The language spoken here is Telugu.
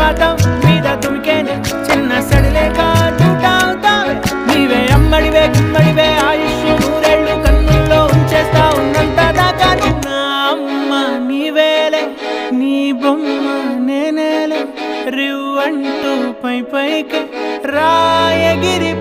సుప్రభాతం మీద తుమికేనే చిన్న సడిలేక చూటావుతావే నీవే అమ్మడివే గుమ్మడివే ఆయుష్ నూరేళ్ళు కన్నుల్లో ఉంచేస్తా ఉన్నంత దాకా నా అమ్మ నీవేలే నీ బొమ్మ నేనేలే రివ్వంటూ పై పైకి రాయగిరిపోదాం